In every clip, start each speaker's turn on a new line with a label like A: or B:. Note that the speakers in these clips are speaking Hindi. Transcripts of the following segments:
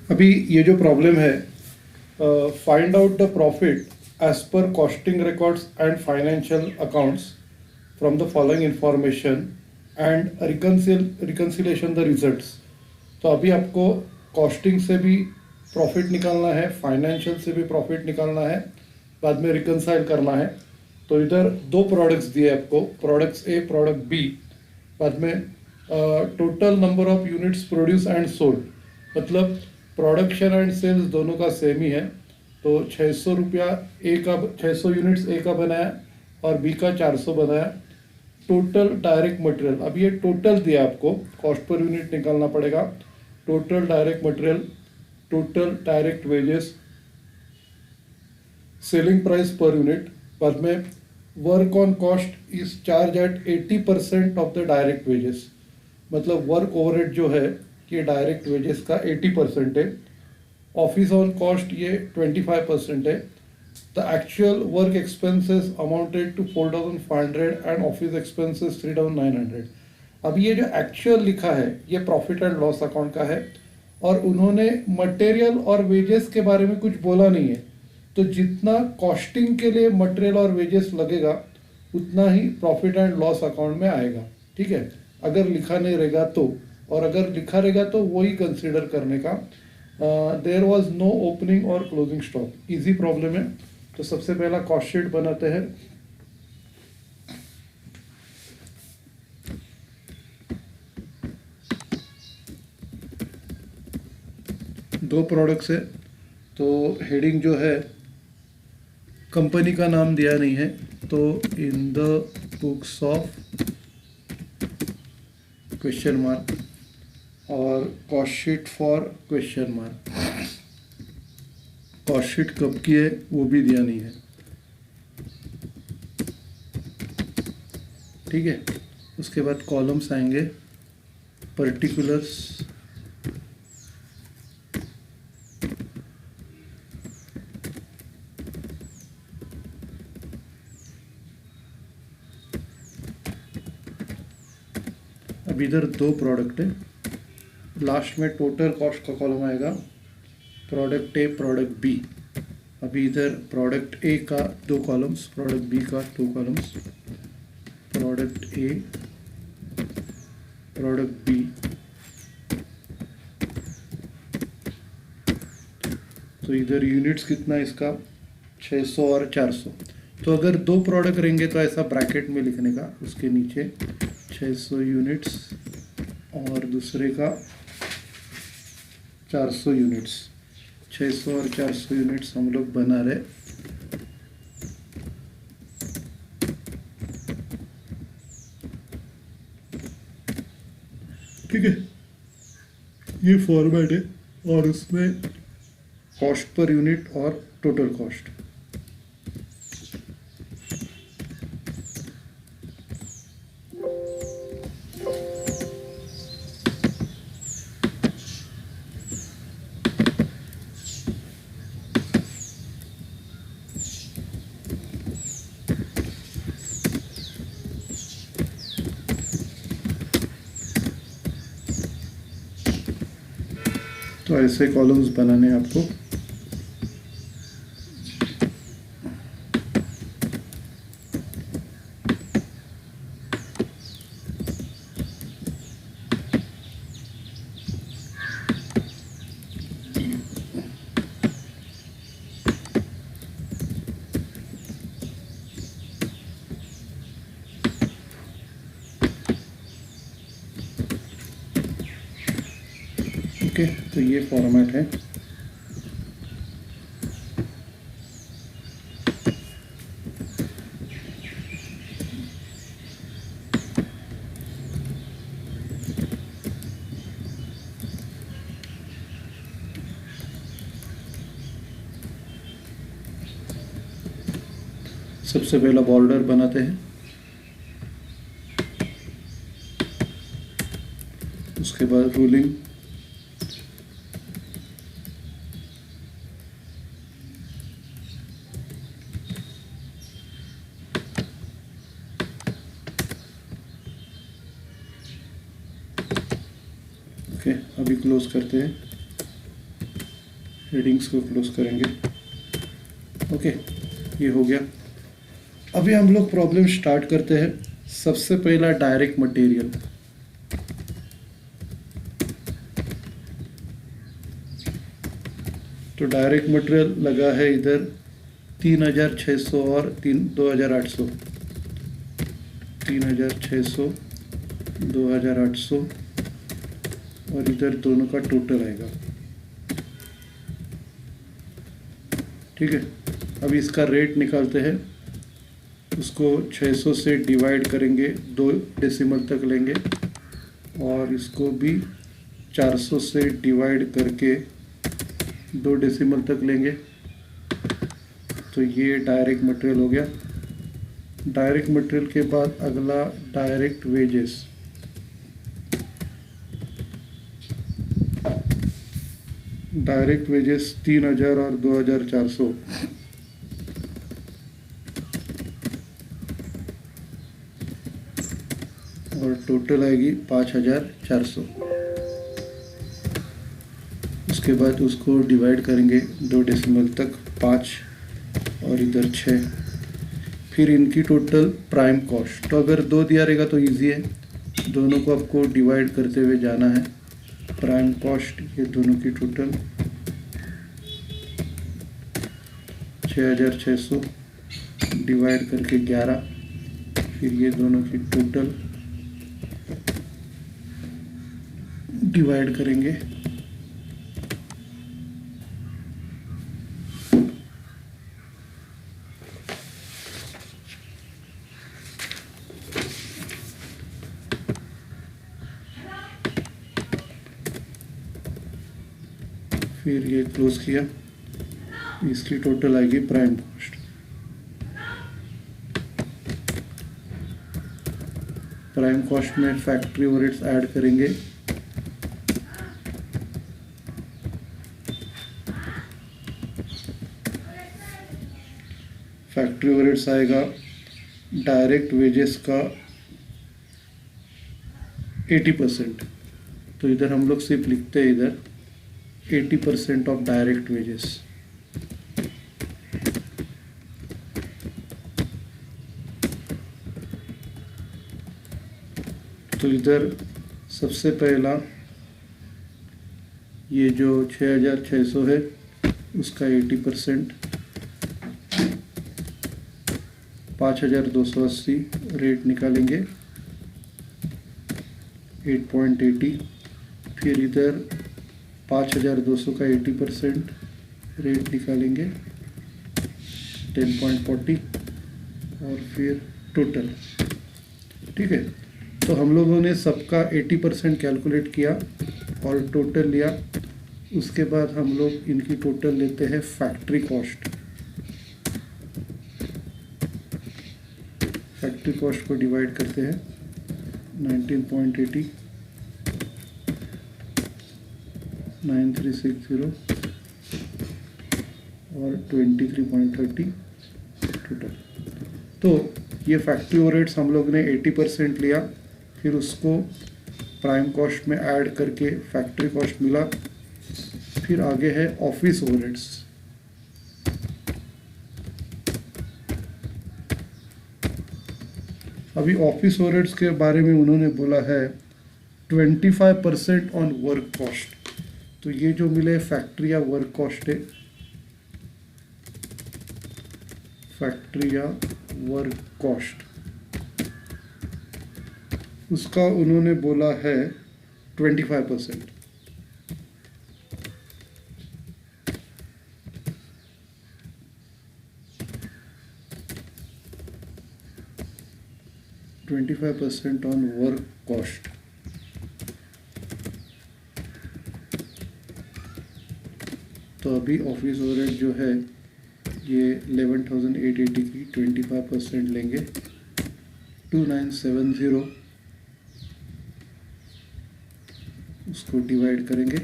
A: अभी ये जो प्रॉब्लम है, find out the profit as per costing records and financial accounts from the following information and reconciliation the results. तो अभी आपको कॉस्टिंग से भी प्रॉफिट निकालना है, फाइनेंशियल से भी प्रॉफिट निकालना है, बाद में रिकन्साइल करना है। तो इधर दो प्रोडक्ट्स दिए आपको, प्रोडक्ट्स ए, प्रोडक्ट बी, बाद में total number of units produce and sold, मतलब प्रोडक्शन एंड सेल्स दोनों का सेम ही है। तो 600 रुपया ए का, 600 यूनिट्स ए का बनाया और बी का 400 बनाया। टोटल डायरेक्ट मटेरियल, अब ये टोटल दिया आपको, कॉस्ट पर यूनिट निकालना पड़ेगा। Total direct material, total direct wages, selling price per unit, बाद में work on cost is charge at 80% of the direct wages, मतलब वर्क ओवरहेड जो है ये डायरेक्ट वेजेस का 80% है। ऑफिस ऑन कॉस्ट ये 25% है। The actual work expenses amounted to 4,500 and office expenses 3,900। अब ये जो एक्चुअल लिखा है ये प्रॉफिट एंड लॉस अकाउंट का है, और उन्होंने मटेरियल और वेजेस के बारे में कुछ बोला नहीं है। तो जितना कॉस्टिंग के लिए मटेरियल और वेजेस लगेगा उतना ही प्रॉफिट एंड लॉस अकाउंट में आएगा, ठीक है, अगर लिखा नहीं रहेगा तो। और अगर लिखा रहेगा तो वही कंसीडर करने का। देयर वॉज नो ओपनिंग और क्लोजिंग स्टॉक, इजी प्रॉब्लम है। तो सबसे पहला कॉस्ट शीट बनाते हैं। दो प्रोडक्ट्स है, तो हेडिंग जो है कंपनी का नाम दिया नहीं है, तो in the books of question mark, और cost sheet for question mark. Cost sheet कब की है वो भी दिया नहीं है, ठीक है। उसके बाद कॉलम्स आएंगे, पर्टिकुलर्स, अब इधर दो प्रोडक्ट है, लास्ट में टोटल कॉस्ट का कॉलम आएगा, प्रोडक्ट ए, प्रोडक्ट बी। अभी इधर प्रोडक्ट ए का दो कॉलम्स, प्रोडक्ट बी का दो columns, product a, product b. तो इधर यूनिट्स कितना है इसका, 600 और 400। तो अगर दो प्रोडक्ट रहेंगे तो ऐसा ब्रैकेट में लिखने का, उसके नीचे 600 यूनिट्स और दूसरे का 400 यूनिट्स। 600 और 400 यूनिट्स हम लोग बना रहे। ठीक है, ये फॉर्मेट है, और उसमें कॉस्ट पर यूनिट और टोटल कॉस्ट। तो ऐसे कॉलम्स बनाने हैं आपको। ओके, तो ये फॉर्मेट है। सबसे पहला बॉर्डर बनाते हैं, उसके बाद रूलिंग, ओके। अभी क्लोज करते हैं। हेडिंग्स को क्लोज करेंगे। ओके, ये हो गया। अभी हम लोग प्रॉब्लम स्टार्ट करते हैं। सबसे पहला डायरेक्ट मटेरियल। तो डायरेक्ट मटेरियल लगा है इधर 3600 और 2800, 3600 2800 और इधर दोनों का टोटल आएगा। ठीक है, अब इसका रेट निकालते हैं। उसको 600 से डिवाइड करेंगे, 2 डेसिमल तक लेंगे, और इसको भी 400 से डिवाइड करके 2 डेसिमल तक लेंगे। तो ये डायरेक्ट मटेरियल हो गया। डायरेक्ट मटेरियल के बाद अगला डायरेक्ट वेजेस। डायरेक्ट वेजेस 3000 और 2400, और टोटल आएगी 5400। उसके बाद उसको डिवाइड करेंगे 2 डेसिमल तक, 5 और इधर 6। फिर इनकी टोटल प्राइम कॉस्ट। तो अगर 2 दिया रहेगा तो इजी है, दोनों को आपको डिवाइड करते हुए जाना है। प्राइम कॉस्ट ये दोनों की टोटल 6600 डिवाइड करके 11। फिर ये दोनों की टोटल डिवाइड करेंगे फिर ये क्लोज किया। इसकी टोटल आएगी प्राइम कॉस्ट। प्राइम कॉस्ट में फैक्ट्री ओवरहेड्स ऐड करेंगे। फैक्ट्री ओवरहेड्स आएगा डायरेक्ट वेजेस का 80%। तो इधर हम लोग सिर्फ लिखते हैं इधर 80% ऑफ डायरेक्ट वेजेस। तो इधर सबसे पहला ये जो 6600 है उसका 80%, 5280 रेट निकालेंगे 8.80। फिर इधर 5200 का 80% रेट निकालेंगे 10.40, और फिर टोटल। ठीक है, तो हम लोगों ने सबका 80% कैलकुलेट किया और टोटल लिया। उसके बाद हम लोग इनकी टोटल लेते हैं फैक्ट्री कॉस्ट। फैक्ट्री कॉस्ट को डिवाइड करते हैं 19.80, 9360 और 23.30 टोटल। तो ये फैक्ट्री ओवरहेड्स हम लोग ने 80% लिया, फिर उसको प्राइम कॉस्ट में ऐड करके फैक्ट्री कॉस्ट मिला। फिर आगे है ऑफिस ओवरहेड्स। अभी ऑफिस ओवरहेड्स के बारे में उन्होंने बोला है 25% ऑन वर्क कॉस्ट। तो ये जो मिले फैक्ट्री या वर्क कॉस्ट है, फैक्ट्री या वर्क कॉस्ट, उसका उन्होंने बोला है 25%। 25% ऑन वर्क कॉस्ट। तो अभी ऑफिस ओवरहेड जो है ये 11,880 की 25% लेंगे 2970, उसको डिवाइड करेंगे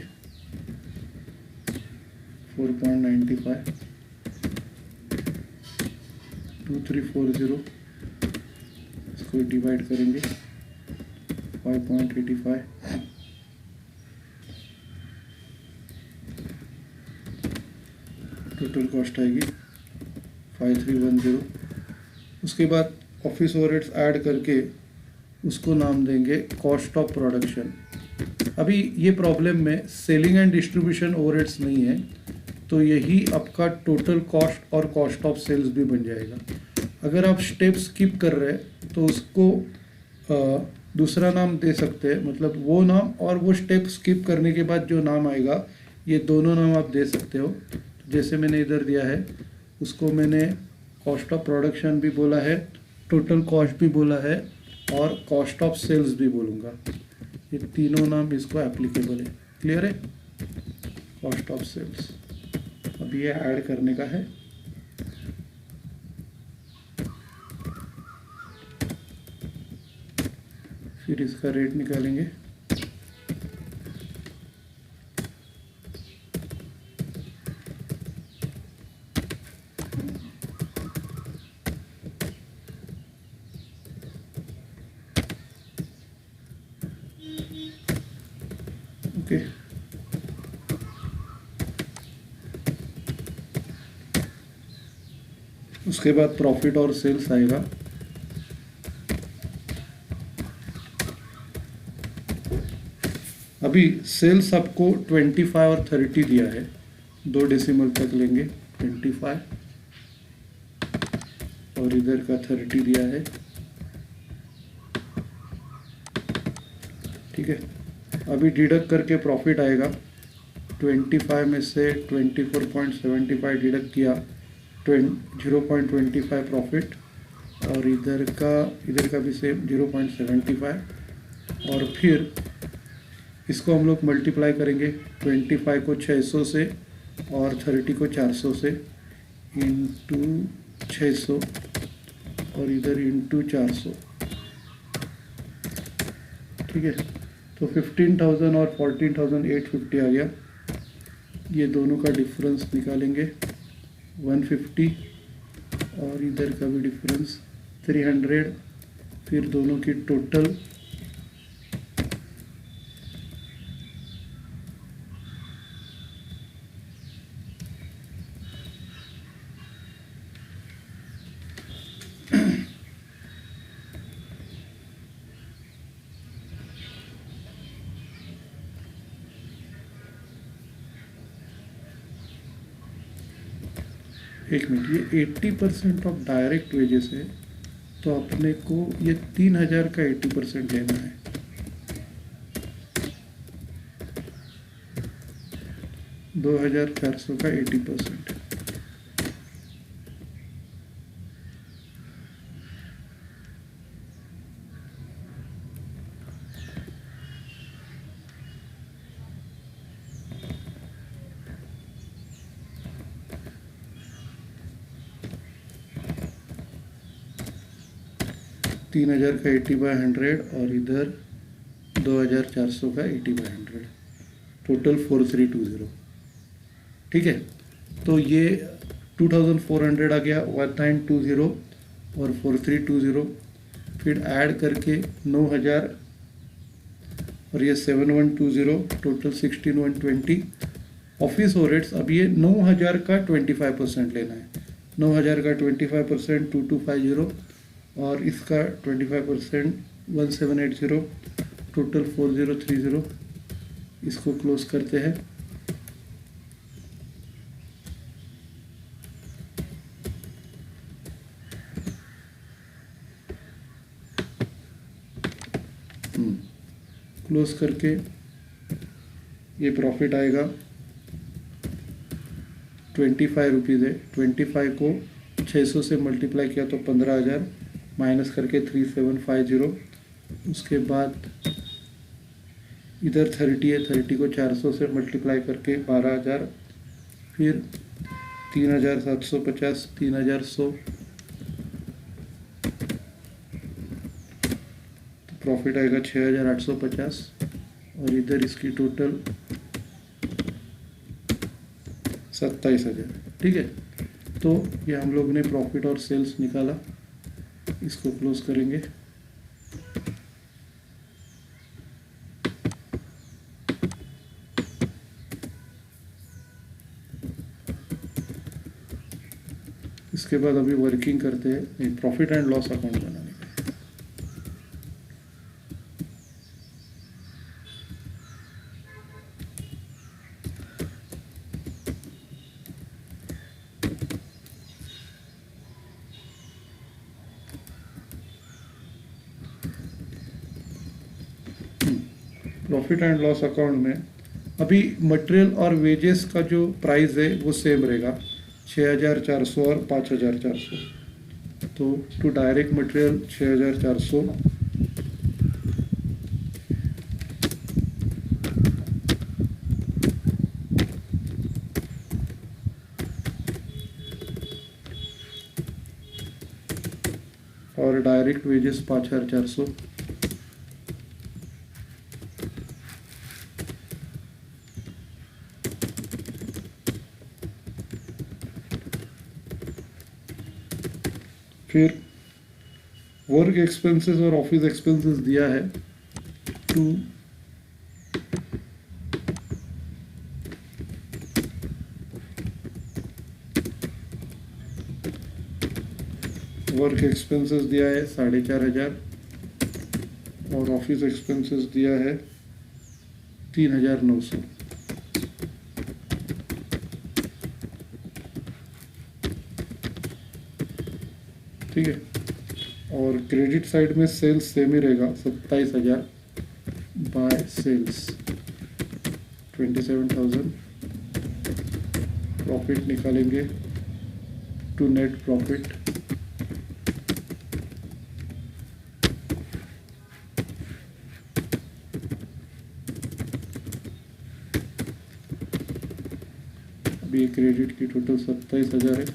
A: 4.95, 2340, इसको डिवाइड करेंगे 5.85, टोटल कॉस्ट आएगी 5310। उसके बाद ऑफिस ओवरहेड्स ऐड करके उसको नाम देंगे कॉस्ट ऑफ प्रोडक्शन। अभी ये प्रॉब्लम में सेलिंग एंड डिस्ट्रीब्यूशन ओवरहेड्स नहीं है, तो यही आपका टोटल कॉस्ट और कॉस्ट ऑफ सेल्स भी बन जाएगा। अगर आप स्टेप स्किप कर रहे हैं तो उसको दूसरा नाम दे सकते हैं, मतलब वो नाम और वो स्टेप स्किप करने के बाद जो नाम आएगा, ये दोनों नाम आप दे सकते हो। जैसे मैंने इधर दिया है, उसको मैंने कॉस्ट ऑफ प्रोडक्शन भी बोला है, टोटल कॉस्ट भी बोला है और कॉस्ट ऑफ सेल्स भी बोलूँगा। ये तीनों नाम इसको एप्लीकेबल है। क्लियर है? Cost of sales. अब ये ऐड करने का है। फिर इसका रेट निकालेंगे। ओके, उसके बाद प्रॉफिट और सेल्स आएगा। अभी सेल्स आपको 25 और 30 दिया है, 2 डेसिमल तक लेंगे। 25 और इधर का 30 दिया है। ठीक है, अभी डिडक्ट करके प्रॉफिट आएगा। 25 में से 24.75 डिडक्ट किया, 0.25 प्रॉफिट। और इधर का भी सेम 0.75। और फिर इसको हम लोग मल्टीप्लाई करेंगे 25 को 600 से और 30 को 400 से, इंटू 600 और इधर इंटू 400। ठीक है, तो 15,000 और 14,850 आ गया। ये दोनों का डिफरेंस निकालेंगे 150 और इधर का भी डिफरेंस 300। फिर दोनों की टोटल एक मिनट, ये 80% ऑफ डायरेक्ट वेजेस है, तो अपने को ये 3,000 का 80% लेना है। $2,400 का 80%। $3,000 का 80/100 और इधर 2,400 का 80/100, टोटल 4,320। ठीक है, तो ये 2,400 आ गया, 1,920 और 4,320। फिर ऐड करके 9,000 और ये 7,120, टोटल 16,120। ऑफिस ओवरहेड्स, अब ये 9,000 का 25% लेना है। 9,000 का 25% 2,250 और इसका 25% 1,780, टोटल 4,030। इसको क्लोज करते हैं। क्लोज करके ये प्रॉफिट आएगा 25 रुपीज़ है। 25 को 600 से मल्टीप्लाई किया तो 15,000, माइनस करके 3,750। उसके बाद इधर 30 है, 30 को 400 से मल्टीप्लाई करके 12,000। फिर 3,750, 3,100, तो प्रॉफिट आएगा 6,850। और इधर इसकी टोटल 27,000। ठीक है, तो ये हम लोग ने प्रॉफिट और सेल्स निकाला। इसको क्लोज करेंगे। इसके बाद अभी वर्किंग करते हैं प्रॉफिट एंड लॉस अकाउंट बनाने का। प्रॉफिट एंड लॉस अकाउंट में अभी मटेरियल और वेजेस का जो प्राइस है वो सेम रहेगा 6,400 और 5,400। तो टू डायरेक्ट मटेरियल 6,400, और डायरेक्ट वेजेस 5,400। फिर वर्क एक्सपेंसेस और ऑफिस एक्सपेंसेस दिया है टू वर्क एक्सपेंसेस दिया है 4,500 और ऑफिस एक्सपेंसेस दिया है 3,900। ठीक है। और क्रेडिट साइड में सेल्स सेम ही रहेगा 27,000 बाय सेल्स 27,000। प्रॉफिट निकालेंगे टू नेट प्रॉफिट अभी क्रेडिट की टोटल 27,000 है।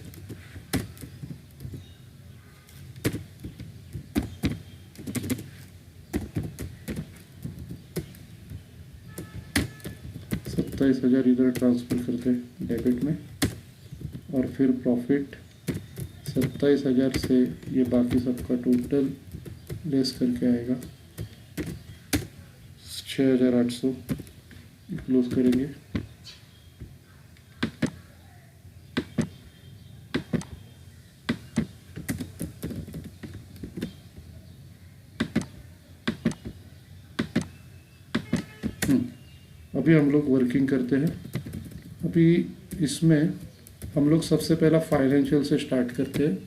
A: हजार इधर ट्रांसफर करते हैं डेबिट में, और फिर प्रॉफिट 27,000 से ये बाकी सबका टोटल लेस करके आएगा 6,800। क्लोज करेंगे। अभी हम लोग वर्किंग करते हैं। अभी इसमें हम लोग सबसे पहला फाइनेंशियल से स्टार्ट करते हैं।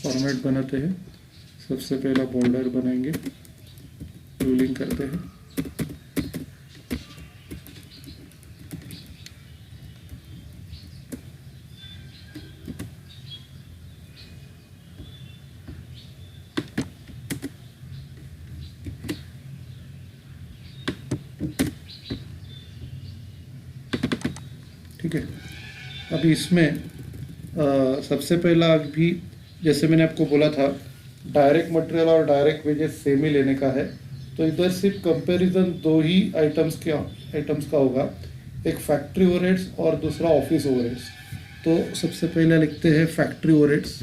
A: फॉर्मेट बनाते हैं। सबसे पहला बॉर्डर बनाएंगे, रूलिंग करते हैं। ठीक है। अभी इसमें सबसे पहला अभी जैसे मैंने आपको बोला था डायरेक्ट मटेरियल और डायरेक्ट वेजेस सेम ही लेने का है, तो इधर सिर्फ कंपैरिजन दो ही आइटम्स का होगा, एक फैक्ट्री ओवरहेड्स और दूसरा ऑफिस ओवरहेड्स। तो सबसे पहले लिखते हैं फैक्ट्री ओवरहेड्स।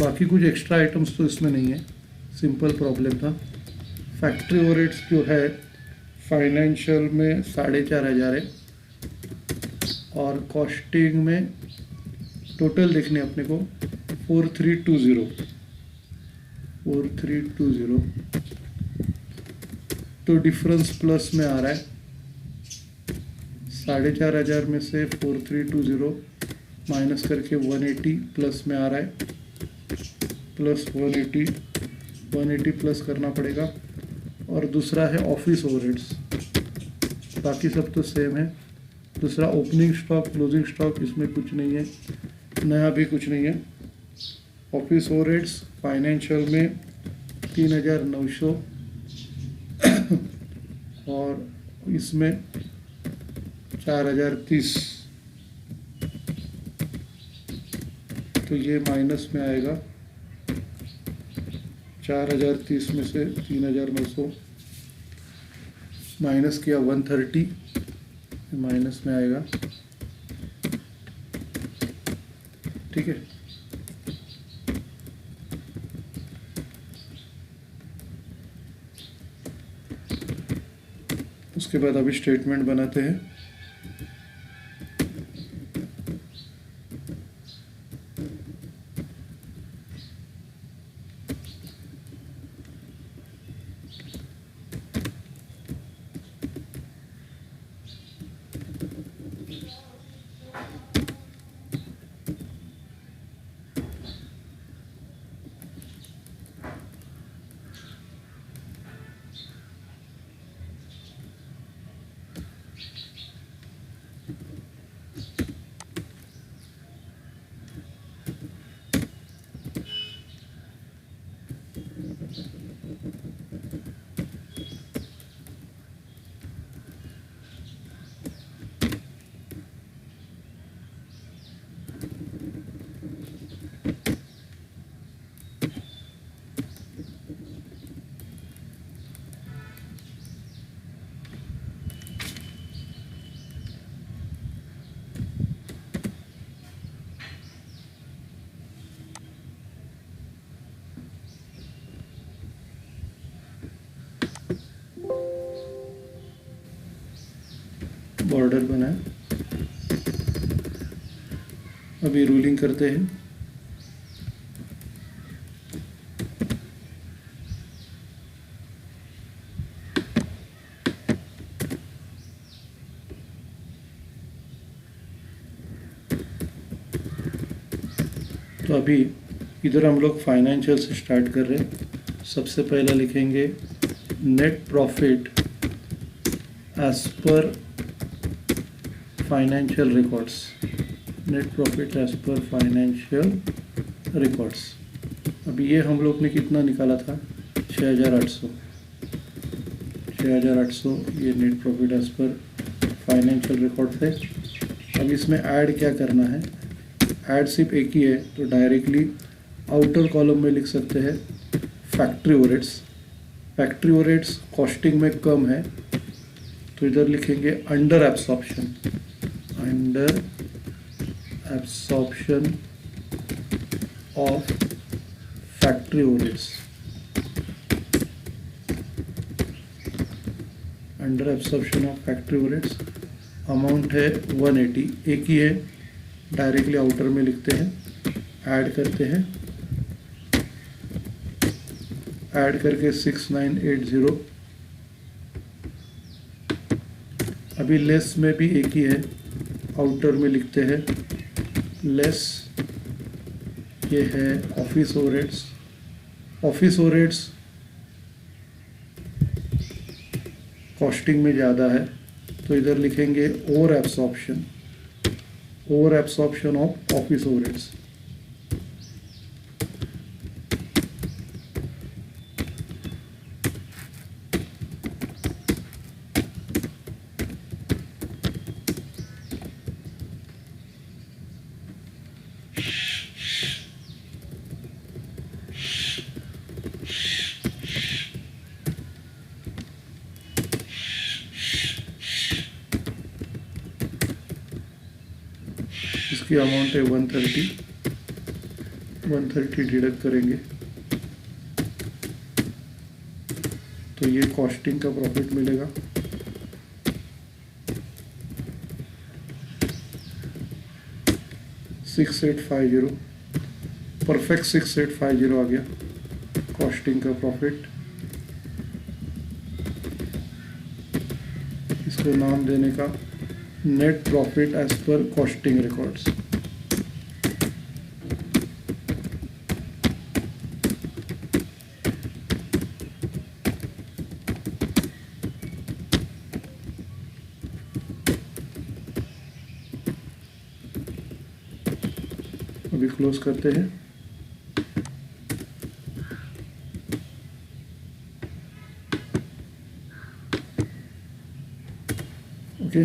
A: बाकी कुछ एक्स्ट्रा आइटम्स तो इसमें नहीं है, सिंपल प्रॉब्लम था। फैक्ट्री ओवरहेड्स जो है फाइनेंशियल में 4,500 है, और कॉस्टिंग में टोटल देखने अपने को 4320। तो डिफरेंस प्लस में आ रहा है। 4,500 में से 4320 माइनस करके 180 प्लस में आ रहा है, प्लस 180 प्लस करना पड़ेगा। और दूसरा है ऑफिस ओवरहेड्स, बाकी सब तो सेम है। दूसरा ओपनिंग स्टॉक, क्लोजिंग स्टॉक, इसमें कुछ नहीं है, नया भी कुछ नहीं है। ऑफिस ओवरहेड्स फाइनेंशियल में 3,900 और इसमें 4030, तो ये माइनस में आएगा। 4030 में से 3900 माइनस किया 130, माइनस में आएगा। ठीक है, उसके बाद अभी स्टेटमेंट बनाते हैं। बॉर्डर बनाए, अभी रूलिंग करते हैं। तो अभी इधर हम लोग फाइनेंशियल से स्टार्ट कर रहे हैं। सबसे पहला लिखेंगे net profit as per financial records. Net profit as per financial records. अभी ये हम लोग ने कितना निकाला था, 6800। 6800 ये net profit as per financial record है। अब इसमें ऐड क्या करना है, ऐड सिर्फ एक ही है, तो डायरेक्टली आउटर कॉलम में लिख सकते हैं factory overheads. Factory overheads costing में कम है, तो इधर लिखेंगे under absorption. Under absorption of factory overheads. Under absorption of factory overheads amount है 180, एक ही है, डायरेक्टली आउटर में लिखते हैं, ऐड करते हैं। ऐड करके 6980। अभी लेस में भी एक ही है, आउटर में लिखते हैं लेस। ये है office overheads. Office overheads costing में ज़्यादा है, तो इधर लिखेंगे over absorption. Over absorption of office overheads. इसकी अमाउंट है 130। 130 डिडक्ट करेंगे तो ये कॉस्टिंग का प्रॉफिट मिलेगा। $6850 परफेक्ट 6850 आ गया कॉस्टिंग का प्रॉफिट। इसको नाम देने का net profit as per costing records. अभी क्लोज करते हैं। ओके,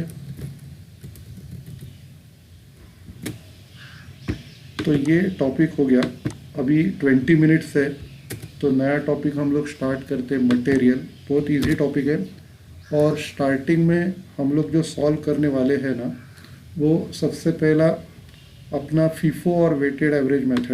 A: तो ये टॉपिक हो गया। अभी 20 मिनट्स है तो नया टॉपिक हम लोग स्टार्ट करते हैं, मटेरियल। बहुत इजी टॉपिक है और स्टार्टिंग में हम लोग जो सॉल्व करने वाले हैं ना, वो सबसे पहला अपना फीफो और वेटेड एवरेज मेथड